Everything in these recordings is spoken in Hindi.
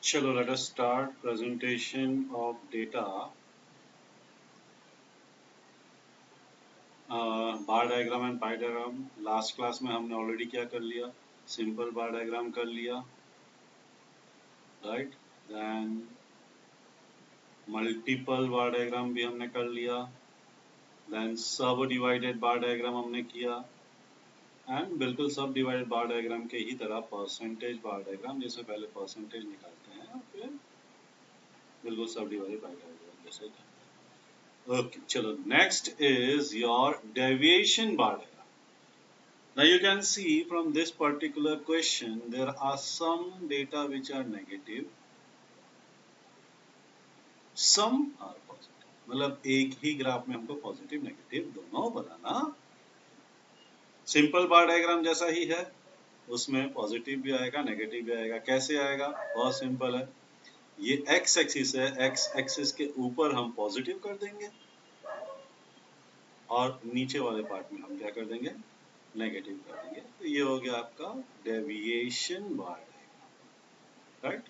चलो let us start presentation of data. Bar diagram and pi diagram last class में हमने ऑलरेडी क्या कर लिया, सिंपल बार डायग्राम कर लिया, राइट। देन मल्टीपल बार डायग्राम भी हमने कर लिया, देन सब डिवाइडेड बार डायग्राम हमने किया, एंड बिल्कुल सब डिवाइडेड बार डायग्राम के ही तरह परसेंटेज बार डायग्राम, जैसे पहले परसेंटेज निकालते हैं फिर बिल्कुल सब डिवाइडेड बार डायग्राम जैसे। Okay, chalo. Next is your deviation bar diagram. Now you can see from this particular question there are some data which are negative, some are positive. मतलब एक ही ग्राफ में हमको पॉजिटिव नेगेटिव दोनों बनाना। सिंपल बार डायग्राम जैसा ही है, उसमें पॉजिटिव भी आएगा नेगेटिव भी आएगा। कैसे आएगा? बहुत सिंपल है। ये एक्स एक्सिस है, एक्स एक्सिस के ऊपर हम पॉजिटिव कर देंगे और नीचे वाले पार्ट में हम क्या कर देंगे, नेगेटिव कर देंगे। तो ये हो गया आपका डेविएशन बार डायग्राम, राइट।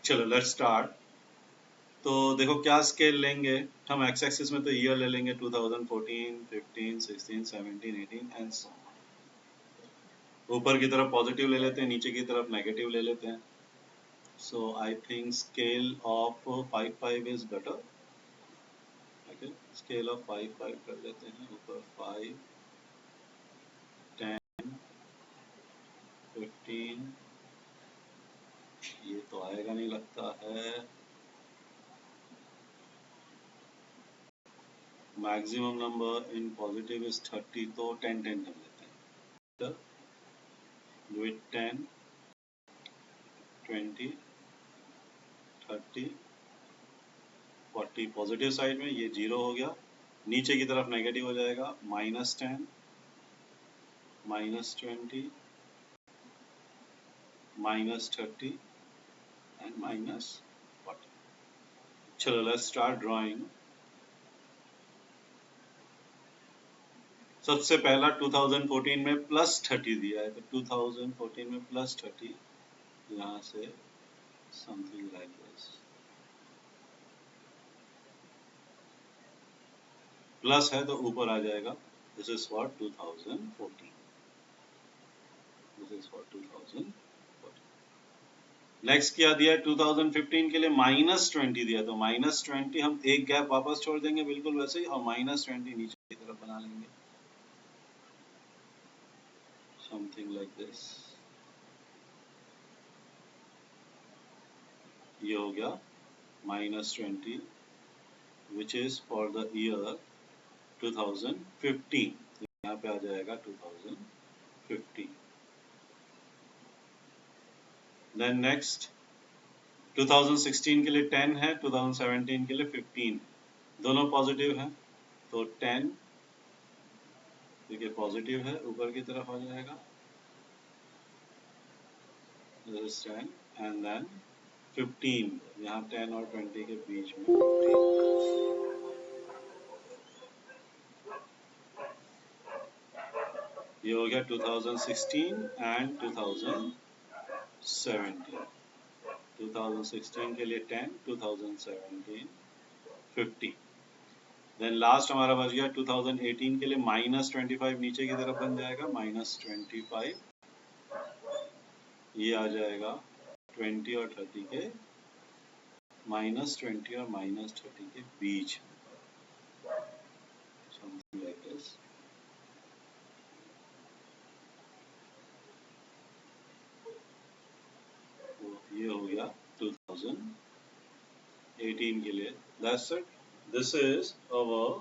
चलो लेट्स स्टार्ट। तो देखो क्या स्केल लेंगे हम, एक्स एक्सिस में तो ईयर ले लेंगे 2014, 15, 16, 17, 18 एंड सो ऑन। ऊपर की तरफ पॉजिटिव ले लेते हैं, नीचे की तरफ नेगेटिव ले लेते हैं। So I think scale of 5 is better. Okay, scale of 5 कर लेते हैं। ऊपर 5, 10, 15, ये तो आएगा नहीं लगता है। Maximum number in positive is 30, तो 10 10 कर लेते हैं। Do it 10, 20, 30, 40। पॉजिटिव साइड में ये 0 हो गया, नीचे की तरफ नेगेटिव हो जाएगा, -10, -20, -30 एंड -40। चलो लेट्स स्टार्ट ड्राइंग। सबसे पहला 2014 में +30 दिया है, तो 2014 में +30, यहाँ से समथिंग लाइक दिस। प्लस है तो ऊपर आ जाएगा। This is for 2014, this is for 2014। Next क्या दिया है 2015 के लिए, -20 दिया, तो -20 हम एक गैप वापस छोड़ देंगे बिल्कुल वैसे ही, और -20 नीचे की तरफ बना लेंगे, समथिंग लाइक दिस। ये हो गया -20 which is for the year 2015, तो यहाँ पे आ जाएगा 2015। देन नेक्स्ट 2016 के लिए 10 है, 2017 के लिए 15, दोनों पॉजिटिव हैं, तो 10 देखिए पॉजिटिव है, ऊपर की तरफ आ जाएगा, 10 एंड देन 15, यहाँ 10 और 20 के बीच में 15। ये हो गया 2016 एंड 2017। 2016 के लिए 10, 2017 15। देन लास्ट हमारा बच गया 2018 के लिए -25, नीचे की तरफ बन जाएगा -25, ये आ जाएगा 20 और 30 के, -20 और -30 के बीच, समथिंग लाइक दिस। तो ये हो गया 2018 के लिए। That's it, this is our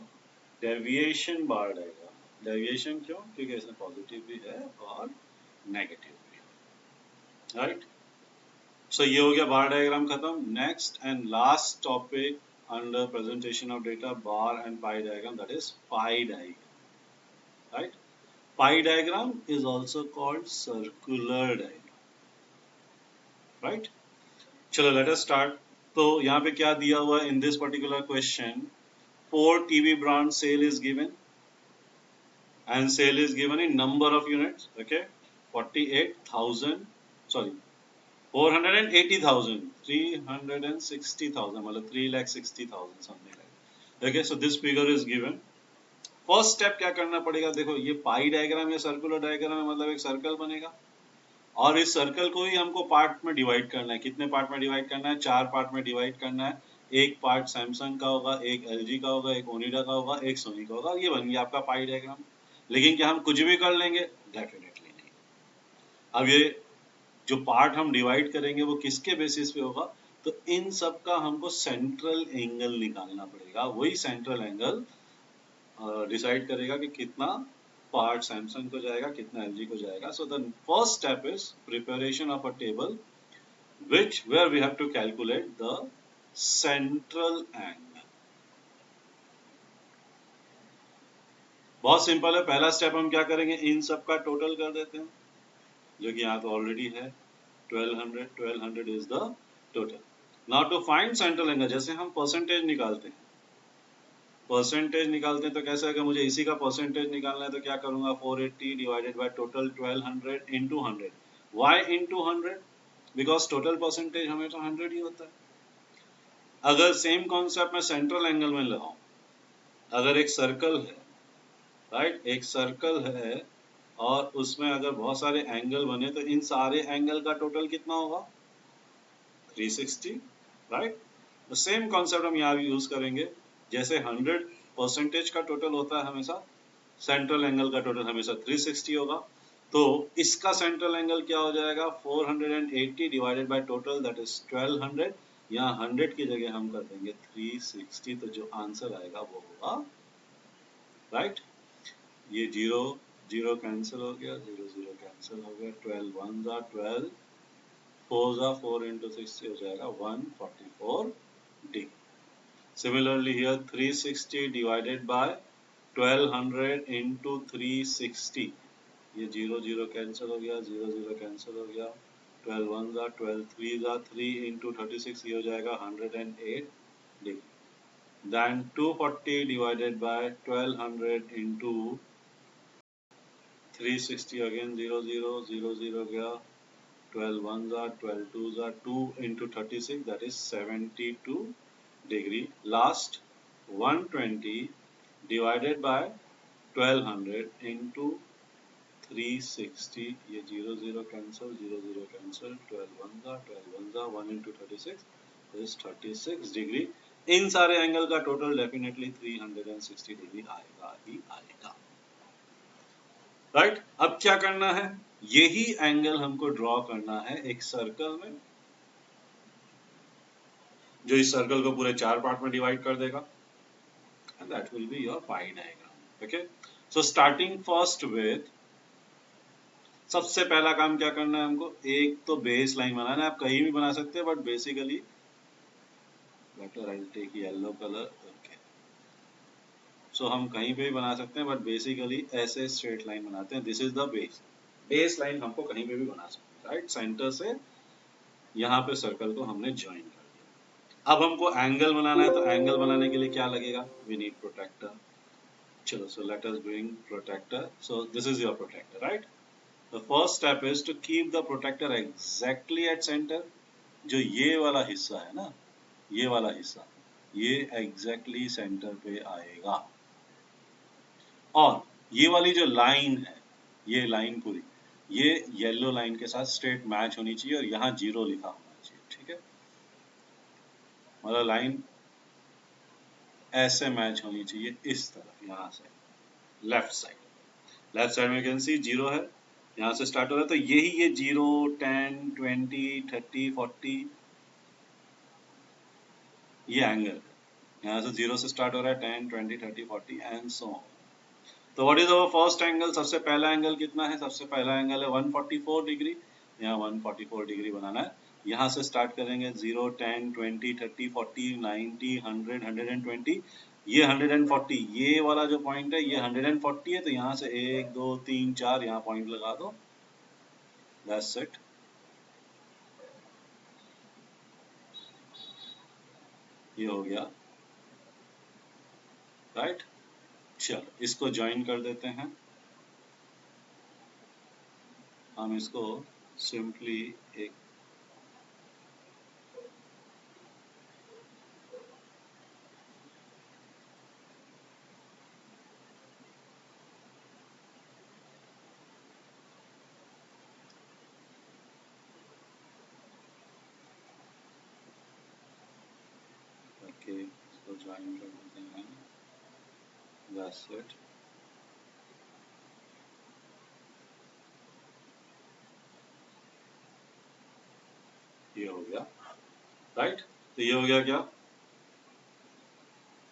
deviation bar diagram. Deviation क्यों? क्योंकि इसमें पॉजिटिव भी है और नेगेटिव भी, राइट। सो ये हो गया बार डायग्राम खत्म। Next and last topic under presentation of data, bar and pi diagram, that is pi diagram, right. Pi diagram is also called circular diagram, right? चलो let us start। तो यहाँ पे क्या दिया हुआ है in this particular question, 4 TV brand sale is given and sale is given in number of units, okay? 48,000 sorry 480,000 360,000 मतलब 3,60,000 something like. Okay, so this figure is given. First step क्या करना पड़ेगा, देखो ये पाई डायग्राम या सर्कुलर डायग्राम है, मतलब एक सर्कल बनेगा और इस सर्कल को ही हमको पार्ट में डिवाइड करना है। कितने पार्ट में डिवाइड करना है? 4 पार्ट में डिवाइड करना है। एक पार्ट सैमसंग का होगा, एक एलजी का होगा, एक ओनिडा का होगा, एक सोनी का होगा। ये बन गया आपका पाई डायग्राम। लेकिन क्या हम कुछ भी कर लेंगे? डेफिनेटली नहीं। अब ये जो पार्ट हम डिवाइड करेंगे वो किसके बेसिस पे होगा? तो इन सब का हमको सेंट्रल एंगल निकालना पड़ेगा। वही सेंट्रल एंगल डिसाइड करेगा कि कितना पार्ट सैमसंग को जाएगा, कितना एलजी को जाएगा। So the first step is preparation of a table which where we have to calculate the central angle। बहुत सिंपल है। पहला स्टेप हम क्या करेंगे, इन सब का टोटल कर देते हैं, जो कि यहाँ तो ऑलरेडी है 1200 is the total. Now to find central angle, जैसे हम परसेंटेज निकालते हैं, तो कैसे अगर मुझे इसी का परसेंटेज निकालना है तो क्या करूंगा, 480 divided by total 1200 into 100। Why into 100? Because total percentage हमेशा 100 ही होता है। अगर सेम कॉन्सेप्ट में सेंट्रल एंगल में लगाऊं, अगर एक सर्कल है, राइट, एक सर्कल है और उसमें अगर बहुत सारे एंगल बने तो इन सारे एंगल का टोटल कितना होगा? 360, राइट। तो सेम कॉन्सेप्ट हम यहाँ भी यूज करेंगे। जैसे 100% का टोटल होता है हमेशा, सेंट्रल एंगल का टोटल हमेशा 360 होगा। तो इसका सेंट्रल एंगल क्या हो जाएगा? 480 divided by total, that is 1200। यहाँ 100 की जगह हम कर देंगे 360, तो जो आंसर आएगा वो होगा, राइट, ये 0 0 कैंसिल हो गया, 0 0 कैंसिल हो गया, 12 1 जा 12, 4 जा 4 इंटू 60 हो जाएगा 144 degree. Similarly here 360 divided by 1200 into 360, ये 0 0 कैंसिल हो गया, 0 0 कैंसिल हो गया, 12 1 जा 12, 3 जा 3 into 36, ये हो जाएगा 108 degree. Then 240 divided by 1200 into 360, again 0 0 0 0 गया, 12 1 जा 12 2 जा 2 into 36, that is 72 degree। Last 120 divided by 1200 into 360, ये 0 0 cancel, 0 0 cancel, 12 1 जा 12 1 जा 1 into 36 is 36 degree। इन सारे एंगल का टोटल डेफिनेटली 360 डिग्री आएगा ही आएगा, राइट। अब क्या करना है, यही एंगल हमको ड्रॉ करना है एक सर्कल में, जो इस सर्कल को पूरे 4 पार्ट में डिवाइड कर देगा, and that will be your pi diagram. Okay, so starting first with, सबसे पहला काम क्या करना है हमको, एक तो बेस लाइन बनाना है। आप कहीं भी बना सकते हैं, but basically better I will take yellow colour. Okay, so हम कहीं पे भी बना सकते हैं, बट बेसिकली ऐसे स्ट्रेट लाइन बनाते हैं। This is the base line हमको कहीं पे भी बना सकते हैं, राइट। सेंटर से यहाँ पे सर्कल को हमने ज्वाइन कर दिया। अब हमको एंगल बनाना है, तो एंगल बनाने के लिए क्या लगेगा, वी नीड प्रोटेक्टर। चलो, so let us bring protector. So this is your protector, right. The first step is to keep the protector exactly at centre. जो ये वाला हिस्सा है ना, ये वाला हिस्सा, ये एग्जैक्टली सेंटर पे आएगा। और ये वाली जो लाइन है, ये लाइन पूरी, ये येलो लाइन के साथ स्ट्रेट मैच होनी चाहिए और यहाँ 0 लिखा होना चाहिए, ठीक है। मतलब लाइन ऐसे मैच होनी चाहिए इस तरफ, यहाँ से लेफ्ट साइड में कैन सी 0 है, यहाँ से स्टार्ट हो रहा है, तो यही ये 0 10 20 30 40 ये एंगल है। यहाँ से 0 से स्टार्ट हो रहा है, 10 20 30 40 एंड सो ऑन। तो what is our first angle? सबसे पहला एंगल कितना है? सबसे पहला एंगल है 144 डिग्री। यहाँ 144 डिग्री बनाना है। यहाँ से स्टार्ट करेंगे 0 10 20 30 40 90 100 120, ये 140, ये वाला जो पॉइंट है ये 140 है, तो यहाँ से 1 2 3 4 यहाँ पॉइंट लगा दो, दैट्स इट। ये हो गया, राइट। चलो इसको ज्वाइन कर देते हैं। हम इसको सिंपली एक करके इसको ज्वाइन कर देते हैं। That's it. ये हो गया राइट। तो ये हो गया क्या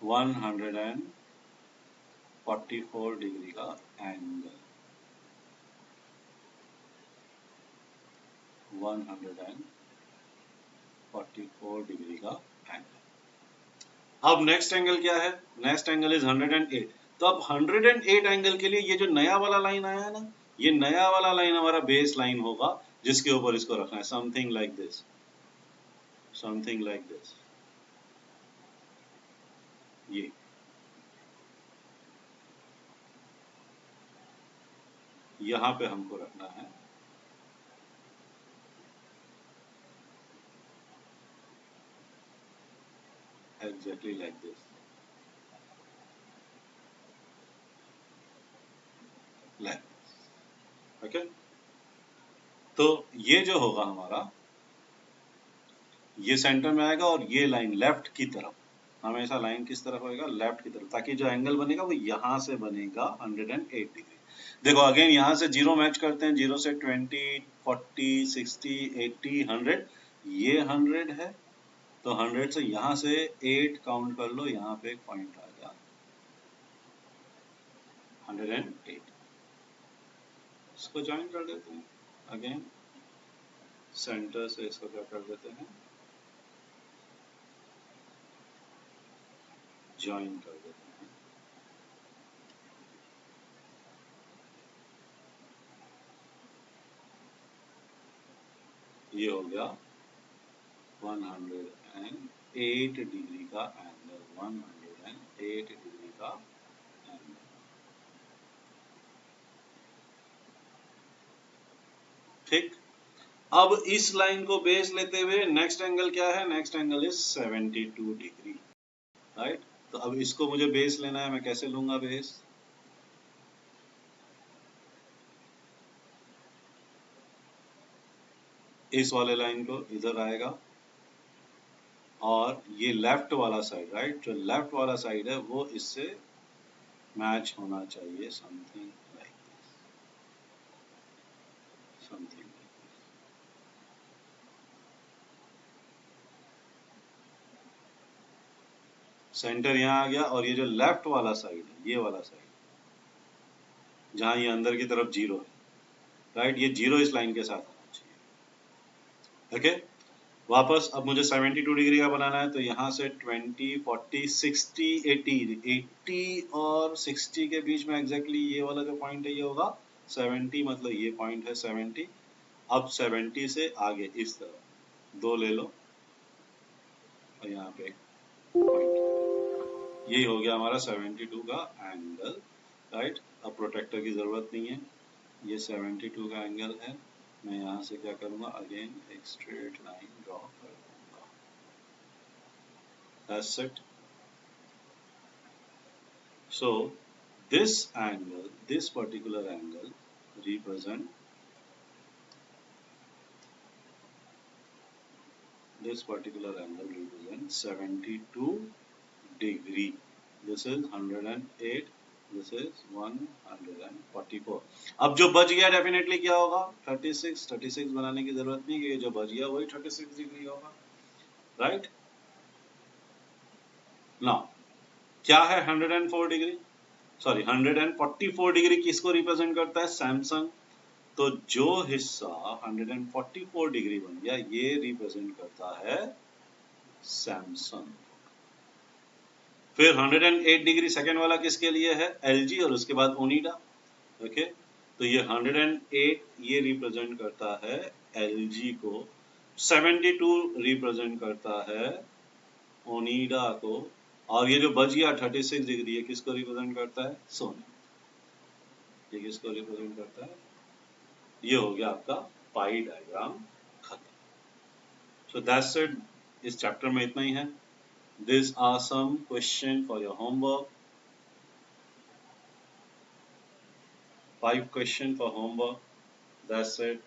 144 डिग्री का एंगल, 144 डिग्री का एंगल। अब नेक्स्ट एंगल क्या है, नेक्स्ट एंगल इज 108। तो अब 108 एंगल के लिए ये जो नया वाला लाइन आया है ना, ये नया वाला लाइन हमारा बेस लाइन होगा जिसके ऊपर इसको रखना है, something like this, something like this. ये यहां पे हमको रखना है exactly like this, like, okay. तो ये जो होगा हमारा, ये सेंटर में आएगा और ये लाइन लेफ्ट की तरफ, हमेशा लाइन किस तरफ होएगा, लेफ्ट की तरफ, ताकि जो एंगल बनेगा वो यहां से बनेगा 108 डिग्री। देखो अगेन यहां से जीरो मैच करते हैं, जीरो से 20, 40, 60, 80, 100, ये 100 है, तो 100 से यहां से 8 काउंट कर लो, यहाँ पे एक पॉइंट आ गया 108। इसको ज्वाइन कर देते हैं, अगेन सेंटर से इसको क्या कर देते हैं, ज्वाइन कर देते हैं। ये हो गया 108 डिग्री का एंगल, 108 डिग्री का एंगल। ठीक, अब इस लाइन को बेस लेते हुए नेक्स्ट एंगल क्या है, next angle is 72 degree, right. तो अब इसको मुझे बेस लेना है, मैं कैसे लूंगा बेस, इस वाले लाइन को इधर आएगा और ये लेफ्ट वाला साइड, राइट, जो लेफ्ट वाला साइड है वो इससे मैच होना चाहिए, something like this, something. Centre यहाँ आ गया और ये जो लेफ्ट वाला साइड है, ये वाला साइड जहां ये अंदर की तरफ जीरो है, राइट, ये जीरो इस लाइन के साथ आना चाहिए, ओके। वापस अब मुझे 72 डिग्री का बनाना है, तो यहाँ से 20, 40, 60, 80, 80 और 60 के बीच में एग्जैक्टली ये वाला जो पॉइंट है ये होगा 70, मतलब ये पॉइंट है 70। अब 70 से आगे इस तरह दो ले लो और यहाँ पे पॉइंट, ये हो गया हमारा 72 का एंगल, राइट। अब प्रोटेक्टर की जरूरत नहीं है, ये 72 का एंगल है। मैं यहाँ से क्या करूँगा, अगेन एक स्ट्रेट लाइन ड्रॉ कर दूंगा, that's it. So this angle, this particular angle represent, this particular angle represents 72 degree. This is 108, this is 144। अब जो बच गया डेफिनेटली क्या होगा 36, 36 बनाने की जरूरत नहीं, क्योंकि जो बच गया वही 36 डिग्री होगा, राइट। नाउ क्या है 104 डिग्री, सॉरी 144 डिग्री किसको रिप्रेजेंट करता है, सैमसंग। तो जो हिस्सा 144 डिग्री बन गया ये रिप्रेजेंट करता है सैमसंग। फिर 108 डिग्री सेकेंड वाला किसके लिए है, एलजी, और उसके बाद ओनिडा, ओके। तो ये 108 ये रिप्रेजेंट करता है एलजी को, 72 रिप्रेजेंट करता है ओनिडा को, और ये जो बच गया 36 डिग्री ये किसको रिप्रेजेंट करता है, सोनी। ये किसको रिप्रेजेंट करता है, ये हो गया आपका पाई डायग्राम खत्म। सो दैट्स इट, इस चैप्टर में इतना ही है। This are some question for your homework, 5 question for homework, that's it.